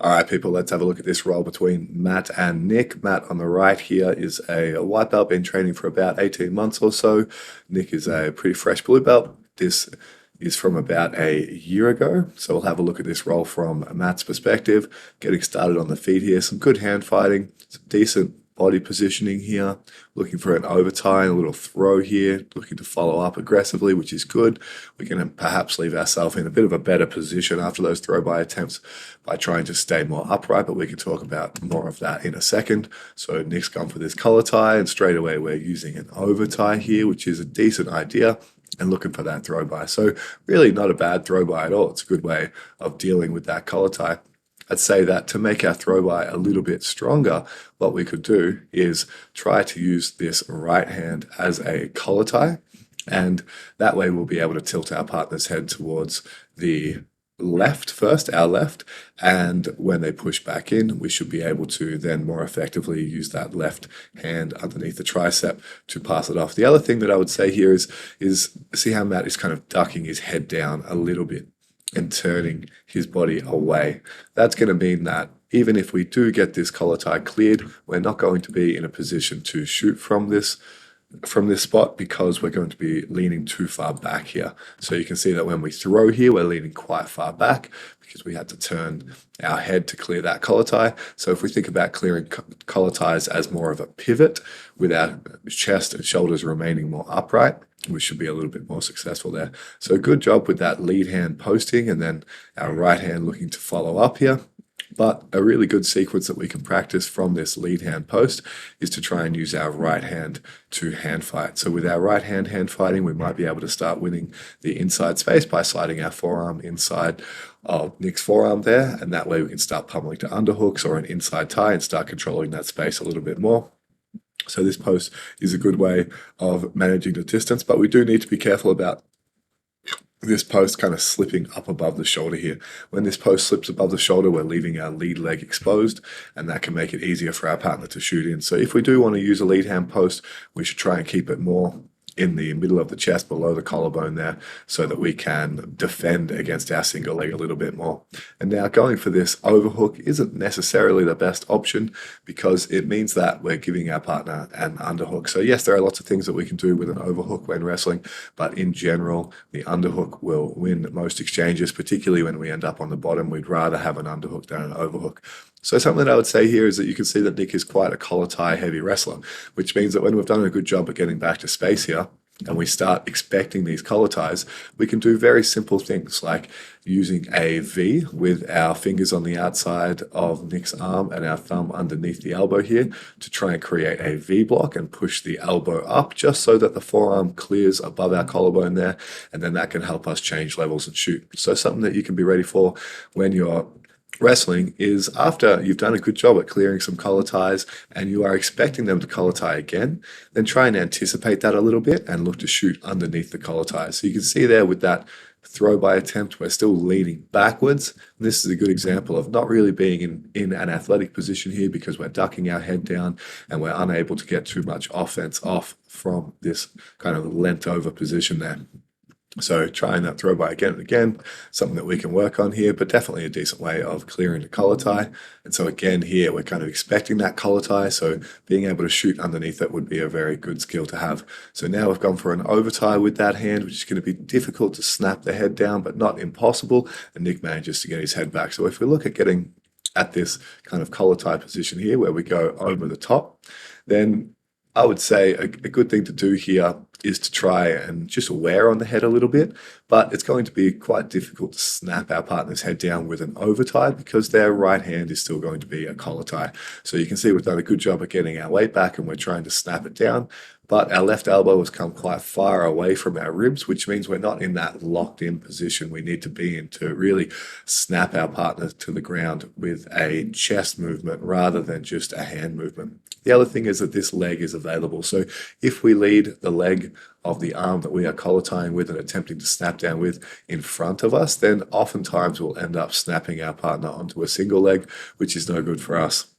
All right, people, let's have a look at this roll between Matt and Nick. Matt on the right here is a white belt, been training for about 18 months or so. Nick is a pretty fresh blue belt. This is from about a year ago. So we'll have a look at this roll from Matt's perspective. Getting started on the feet here, some good hand fighting, some decent body positioning here, looking for an overtie, a little throw here, looking to follow up aggressively, which is good. We can perhaps leave ourselves in a bit of a better position after those throw-by attempts by trying to stay more upright, but we can talk about more of that in a second. So Nick's gone for this collar tie, and straight away we're using an overtie here, which is a decent idea, and looking for that throw-by. So really not a bad throw-by at all. It's a good way of dealing with that collar tie. I'd say that to make our throw-by a little bit stronger, what we could do is try to use this right hand as a collar tie, and that way we'll be able to tilt our partner's head towards the left first, our left, and when they push back in, we should be able to then more effectively use that left hand underneath the tricep to pass it off. The other thing that I would say here is see how Matt is kind of ducking his head down a little bit and turning his body away. That's going to mean that even if we do get this collar tie cleared, we're not going to be in a position to shoot from this spot because we're going to be leaning too far back here. So you can see that when we throw here, we're leaning quite far back because we had to turn our head to clear that collar tie. So if we think about clearing collar ties as more of a pivot with our chest and shoulders remaining more upright, we should be a little bit more successful there. So good job with that lead hand posting and then our right hand looking to follow up here. But a really good sequence that we can practice from this lead hand post is to try and use our right hand to hand fight. So with our right hand fighting, we might be able to start winning the inside space by sliding our forearm inside of Nick's forearm there. And that way we can start pummeling to underhooks or an inside tie and start controlling that space a little bit more. So this post is a good way of managing the distance, but we do need to be careful about this post kind of slipping up above the shoulder here. When this post slips above the shoulder, we're leaving our lead leg exposed, and that can make it easier for our partner to shoot in. So if we do want to use a lead hand post, we should try and keep it more in the middle of the chest below the collarbone there so that we can defend against our single leg a little bit more. And now going for this overhook isn't necessarily the best option because it means that we're giving our partner an underhook. So yes, there are lots of things that we can do with an overhook when wrestling, but in general, the underhook will win most exchanges, particularly when we end up on the bottom. We'd rather have an underhook than an overhook. So something that I would say here is that you can see that Nick is quite a collar tie heavy wrestler, which means that when we've done a good job at getting back to space here and we start expecting these collar ties, we can do very simple things like using a V with our fingers on the outside of Nick's arm and our thumb underneath the elbow here to try and create a V block and push the elbow up just so that the forearm clears above our collarbone there, and then that can help us change levels and shoot. So something that you can be ready for when you're wrestling is after you've done a good job at clearing some collar ties and you are expecting them to collar tie again, then try and anticipate that a little bit and look to shoot underneath the collar ties. So you can see there with that throw by attempt, we're still leaning backwards. This is a good example of not really being in an athletic position here because we're ducking our head down and we're unable to get too much offense off from this kind of leant over position there. So trying that throw by again and again, something that we can work on here, but definitely a decent way of clearing the collar tie. And so again here, we're kind of expecting that collar tie, so being able to shoot underneath it would be a very good skill to have. So now we've gone for an overtie with that hand, which is going to be difficult to snap the head down, but not impossible. And Nick manages to get his head back. So if we look at getting at this kind of collar tie position here, where we go over the top, then I would say a good thing to do here is to try and just wear on the head a little bit, but it's going to be quite difficult to snap our partner's head down with an overtie because their right hand is still going to be a collar tie. So you can see we've done a good job at getting our weight back and we're trying to snap it down, but our left elbow has come quite far away from our ribs, which means we're not in that locked in position we need to be in to really snap our partner to the ground with a chest movement rather than just a hand movement. The other thing is that this leg is available. So if we lead the leg of the arm that we are collar tying with and attempting to snap down with in front of us, then oftentimes we'll end up snapping our partner onto a single leg, which is no good for us.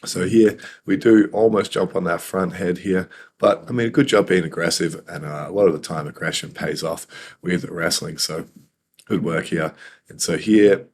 So here we do almost jump on that front head here, but I mean, a good job being aggressive, and a lot of the time aggression pays off with wrestling. So good work here. And so here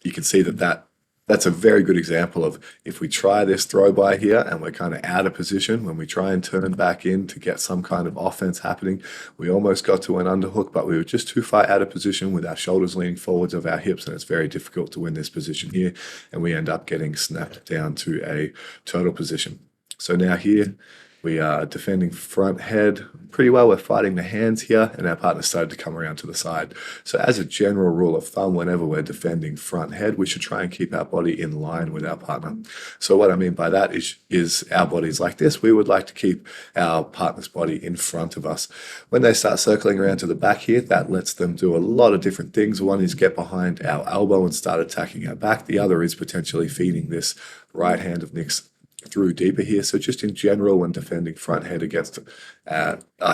you can see that That's a very good example of if we try this throw by here and we're kind of out of position, when we try and turn back in to get some kind of offense happening, we almost got to an underhook, but we were just too far out of position with our shoulders leaning forwards of our hips, and it's very difficult to win this position here, and we end up getting snapped down to a turtle position. So now here, we are defending front head pretty well. We're fighting the hands here, and our partner started to come around to the side. So as a general rule of thumb, whenever we're defending front head, we should try and keep our body in line with our partner. So what I mean by that is our bodies like this. We would like to keep our partner's body in front of us. When they start circling around to the back here, that lets them do a lot of different things. One is get behind our elbow and start attacking our back. The other is potentially feeding this right hand of Nick's through deeper here. So just in general, when defending front head against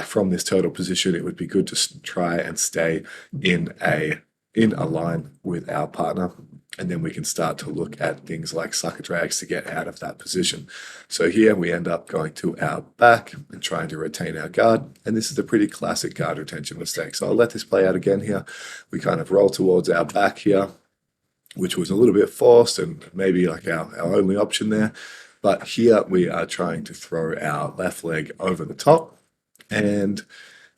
from this turtle position, it would be good to try and stay in a line with our partner, and then we can start to look at things like sucker drags to get out of that position. So here we end up going to our back and trying to retain our guard, and this is a pretty classic guard retention mistake. So I'll let this play out again here. We kind of roll towards our back here, which was a little bit forced and maybe like our only option there. But here we are trying to throw our left leg over the top, and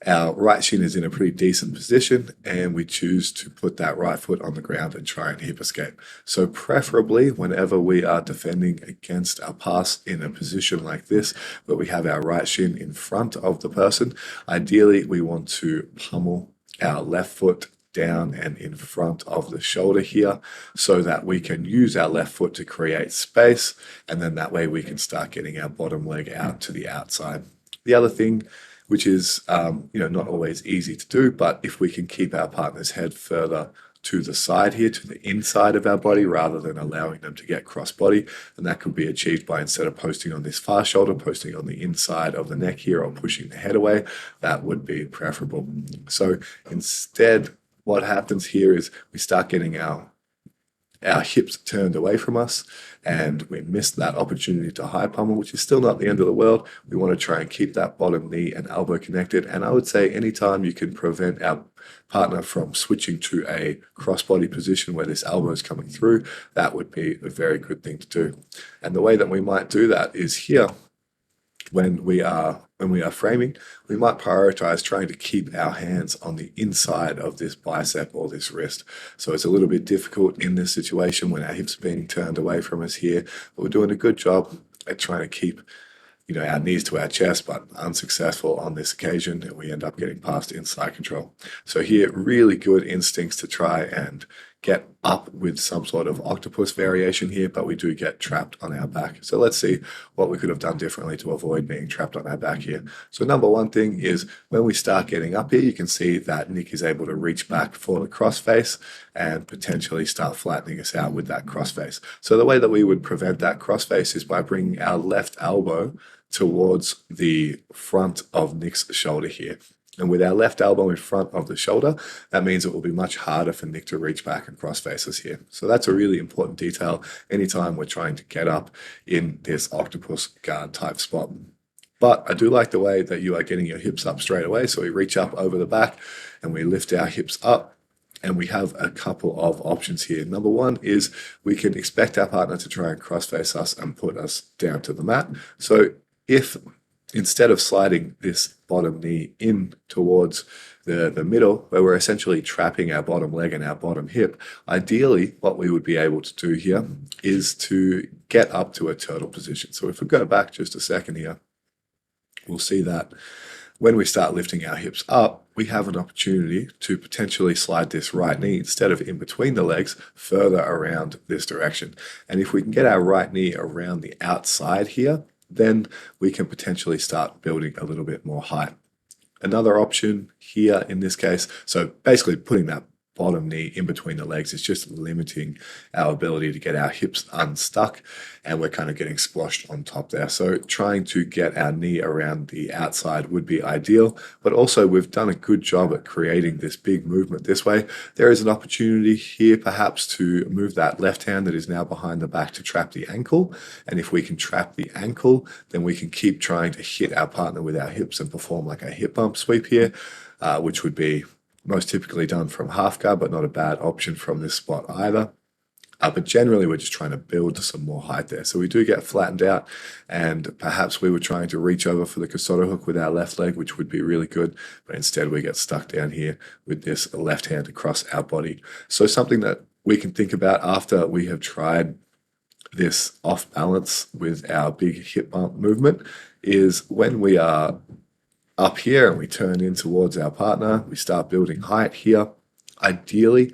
our right shin is in a pretty decent position, and we choose to put that right foot on the ground and try and hip escape. So preferably whenever we are defending against our pass in a position like this, where we have our right shin in front of the person, ideally we want to pummel our left foot down and in front of the shoulder here, so that we can use our left foot to create space, and then that way we can start getting our bottom leg out to the outside. The other thing, which is not always easy to do, but if we can keep our partner's head further to the side here, to the inside of our body, rather than allowing them to get cross body, and that could be achieved by, instead of posting on this far shoulder, posting on the inside of the neck here or pushing the head away, that would be preferable. So instead, what happens here is we start getting our hips turned away from us, and we miss that opportunity to high pummel, which is still not the end of the world. We want to try and keep that bottom knee and elbow connected. And I would say anytime you can prevent our partner from switching to a crossbody position where this elbow is coming through, that would be a very good thing to do. And the way that we might do that is here. When we are framing, we might prioritize trying to keep our hands on the inside of this bicep or this wrist. So it's a little bit difficult in this situation when our hips are being turned away from us here, but we're doing a good job at trying to keep our knees to our chest, but unsuccessful on this occasion, and we end up getting past inside control. So here, really good instincts to try and get up with some sort of octopus variation here, but we do get trapped on our back. So let's see what we could have done differently to avoid being trapped on our back here. So number one thing is when we start getting up here, you can see that Nick is able to reach back for the crossface and potentially start flattening us out with that crossface. So the way that we would prevent that crossface is by bringing our left elbow towards the front of Nick's shoulder here. And with our left elbow in front of the shoulder, that means it will be much harder for Nick to reach back and cross face us here. So that's a really important detail anytime we're trying to get up in this octopus guard type spot. But I do like the way that you are getting your hips up straight away. So we reach up over the back and we lift our hips up. And we have a couple of options here. Number one is we can expect our partner to try and cross-face us and put us down to the mat. So if instead of sliding this bottom knee in towards the middle, where we're essentially trapping our bottom leg and our bottom hip, ideally what we would be able to do here is to get up to a turtle position. So if we go back just a second here, we'll see that when we start lifting our hips up, we have an opportunity to potentially slide this right knee, instead of in between the legs, further around this direction. And if we can get our right knee around the outside here, then we can potentially start building a little bit more height. Another option here in this case, so basically putting that bottom knee in between the legs is just limiting our ability to get our hips unstuck, and we're kind of getting squashed on top there. So trying to get our knee around the outside would be ideal, but also we've done a good job at creating this big movement this way. There is an opportunity here perhaps to move that left hand that is now behind the back to trap the ankle, and if we can trap the ankle, then we can keep trying to hit our partner with our hips and perform like a hip bump sweep here, which would be most typically done from half guard, but not a bad option from this spot either. But generally, we're just trying to build some more height there. So we do get flattened out, and perhaps we were trying to reach over for the Kasota hook with our left leg, which would be really good, but instead we get stuck down here with this left hand across our body. So something that we can think about after we have tried this off balance with our big hip bump movement is when we are up here and we turn in towards our partner, we start building height here. Ideally,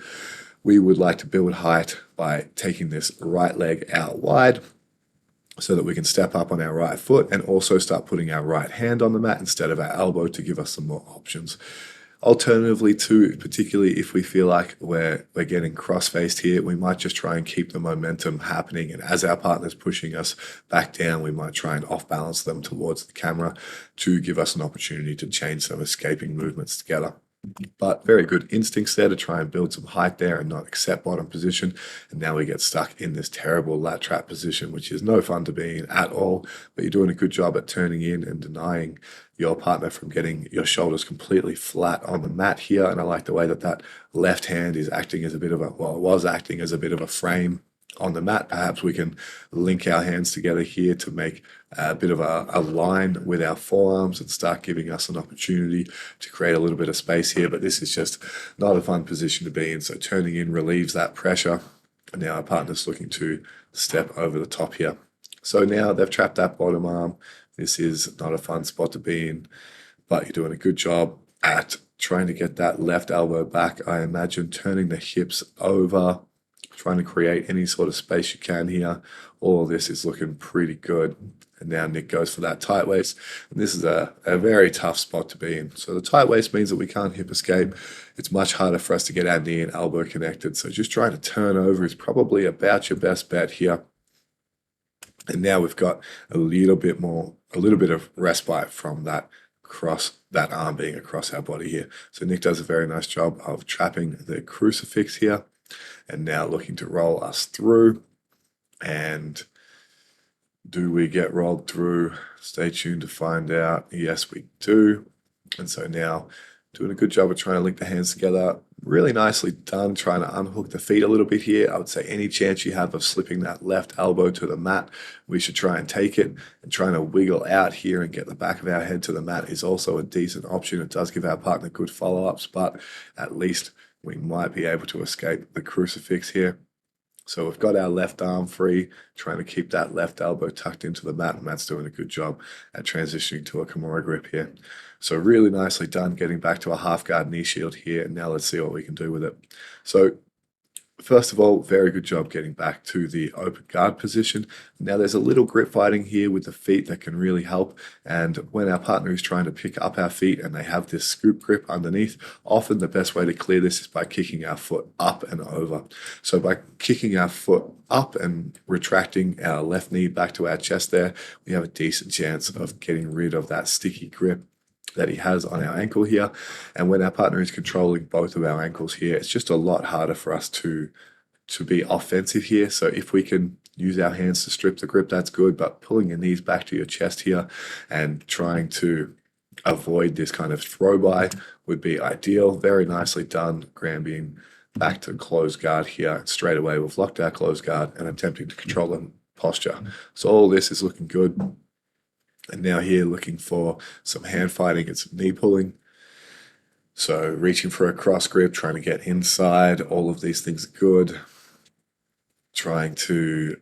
we would like to build height by taking this right leg out wide so that we can step up on our right foot and also start putting our right hand on the mat instead of our elbow to give us some more options. Alternatively, too, particularly if we feel like we're getting cross-faced here, we might just try and keep the momentum happening. And as our partner's pushing us back down, we might try and off-balance them towards the camera to give us an opportunity to change some escaping movements together. But very good instincts there to try and build some height there and not accept bottom position. And now we get stuck in this terrible lat trap position, which is no fun to be in at all. But you're doing a good job at turning in and denying your partner from getting your shoulders completely flat on the mat here. And I like the way that that left hand is acting as a bit of a, well, it was acting as a bit of a frame on the mat. Perhaps we can link our hands together here to make a bit of a line with our forearms and start giving us an opportunity to create a little bit of space here. But this is just not a fun position to be in. So turning in relieves that pressure. And now our partner's looking to step over the top here. So now they've trapped that bottom arm. This is not a fun spot to be in, but you're doing a good job at trying to get that left elbow back. I imagine turning the hips over, trying to create any sort of space you can here. All of this is looking pretty good. And now Nick goes for that tight waist. And this is a very tough spot to be in. So the tight waist means that we can't hip escape. It's much harder for us to get our knee and elbow connected. So just trying to turn over is probably about your best bet here. And now we've got a little bit of respite from that arm being across our body here. So Nick does a very nice job of trapping the crucifix here. And now looking to roll us through. And do we get rolled through? Stay tuned to find out. Yes, we do. And so now doing a good job of trying to link the hands together. Really nicely done, trying to unhook the feet a little bit here. I would say any chance you have of slipping that left elbow to the mat, we should try and take it. And trying to wiggle out here and get the back of our head to the mat is also a decent option. It does give our partner good follow-ups, but at least we might be able to escape the crucifix here. So we've got our left arm free, trying to keep that left elbow tucked into the mat, and Matt's doing a good job at transitioning to a Kimura grip here. So really nicely done getting back to a half guard knee shield here, and now let's see what we can do with it. So first of all, very good job getting back to the open guard position. Now there's a little grip fighting here with the feet that can really help. And when our partner is trying to pick up our feet and they have this scoop grip underneath, often the best way to clear this is by kicking our foot up and over. So by kicking our foot up and retracting our left knee back to our chest there, we have a decent chance of getting rid of that sticky grip that he has on our ankle here. And when our partner is controlling both of our ankles here, it's just a lot harder for us to be offensive here. So if we can use our hands to strip the grip, that's good. But pulling your knees back to your chest here and trying to avoid this kind of throw by would be ideal. Very nicely done, Graham, being back to closed guard here. And straight away, we've locked our closed guard and attempting to control the posture. So all this is looking good. And now here looking for some hand fighting and some knee pulling. So reaching for a cross grip, trying to get inside. All of these things are good. Trying to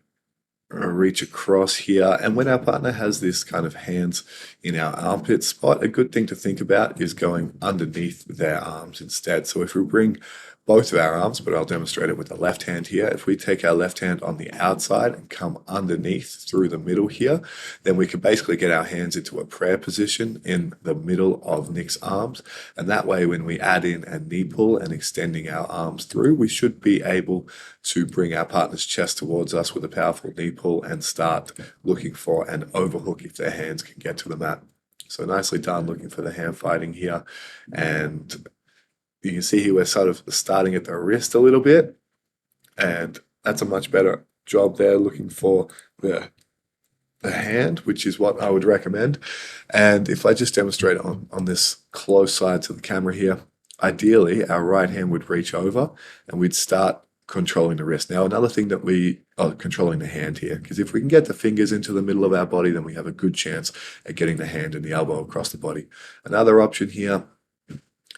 reach across here. And when our partner has this kind of hands in our armpit spot, a good thing to think about is going underneath their arms instead. So if we bring both of our arms, but I'll demonstrate it with the left hand here. If we take our left hand on the outside and come underneath through the middle here, then we can basically get our hands into a prayer position in the middle of Nick's arms. And that way, when we add in a knee pull and extending our arms through, we should be able to bring our partner's chest towards us with a powerful knee pull and start looking for an overhook if their hands can get to the mat. So nicely done, looking for the hand fighting here. And you can see here we're sort of starting at the wrist a little bit, and that's a much better job there, looking for the hand, which is what I would recommend. And if I just demonstrate on this close side to the camera here, ideally our right hand would reach over and we'd start controlling the wrist. Now, another thing that we are controlling the hand here, because if we can get the fingers into the middle of our body, then we have a good chance at getting the hand and the elbow across the body. Another option here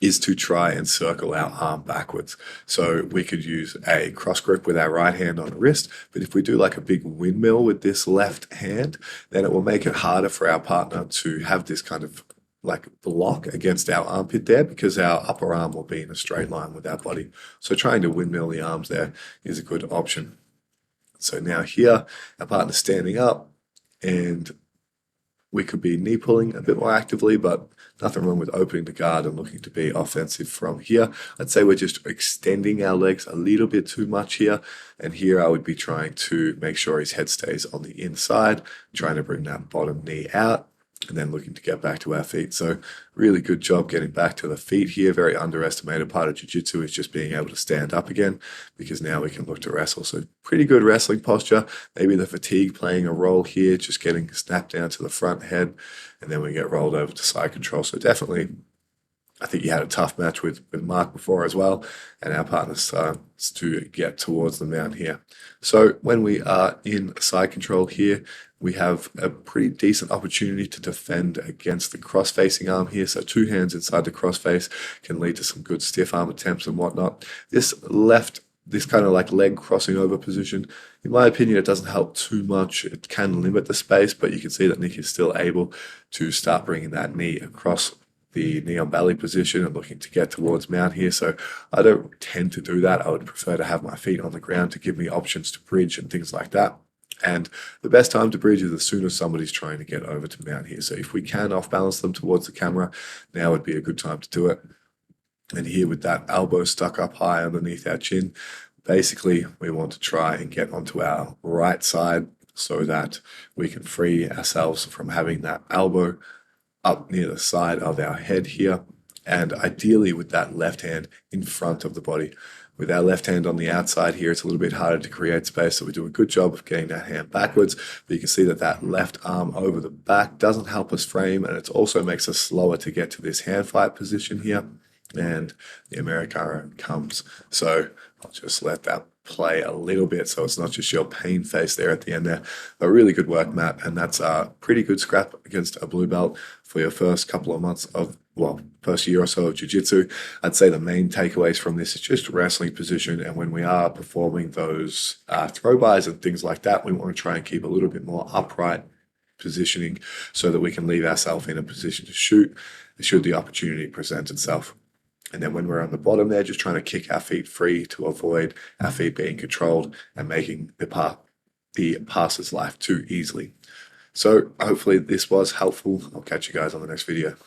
is to try and circle our arm backwards. So we could use a cross grip with our right hand on the wrist, but if we do like a big windmill with this left hand, then it will make it harder for our partner to have this kind of like block against our armpit there, because our upper arm will be in a straight line with our body. So trying to windmill the arms there is a good option. So now here, our partner's standing up, and we could be knee pulling a bit more actively, but nothing wrong with opening the guard and looking to be offensive from here. I'd say we're just extending our legs a little bit too much here. And here I would be trying to make sure his head stays on the inside, trying to bring that bottom knee out, and then looking to get back to our feet. So really good job getting back to the feet here. Very underestimated part of jiu-jitsu is just being able to stand up again, because now we can look to wrestle. So pretty good wrestling posture. Maybe the fatigue playing a role here, just getting snapped down to the front head, and then we get rolled over to side control. So definitely, I think you had a tough match with Mark before as well, and our partner starts to get towards the mount here. So when we are in side control here, we have a pretty decent opportunity to defend against the cross-facing arm here. So two hands inside the cross-face can lead to some good stiff arm attempts and whatnot. This kind of like leg crossing over position, in my opinion, it doesn't help too much. It can limit the space, but you can see that Nick is still able to start bringing that knee across the knee on belly position and looking to get towards mount here. So I don't tend to do that. I would prefer to have my feet on the ground to give me options to bridge and things like that. And the best time to bridge is as soon as somebody's trying to get over to mount here. So if we can off balance them towards the camera, now would be a good time to do it. And here with that elbow stuck up high underneath our chin, basically we want to try and get onto our right side so that we can free ourselves from having that elbow up near the side of our head here, and ideally with that left hand in front of the body. With our left hand on the outside here, it's a little bit harder to create space, so we do a good job of getting that hand backwards, but you can see that that left arm over the back doesn't help us frame, and it also makes us slower to get to this hand fight position here, and the Americano comes. So I'll just let that play a little bit so it's not just your pain face there at the end there. But really good work, Matt, and that's a pretty good scrap against a blue belt for your first couple of months of, well, first year or so of jiu-jitsu. I'd say the main takeaways from this is just wrestling position, and when we are performing those throw-bys and things like that, we want to try and keep a little bit more upright positioning so that we can leave ourselves in a position to shoot should the opportunity present itself. And then when we're on the bottom there, just trying to kick our feet free to avoid our feet being controlled and making the passer's life too easily. So hopefully this was helpful. I'll catch you guys on the next video.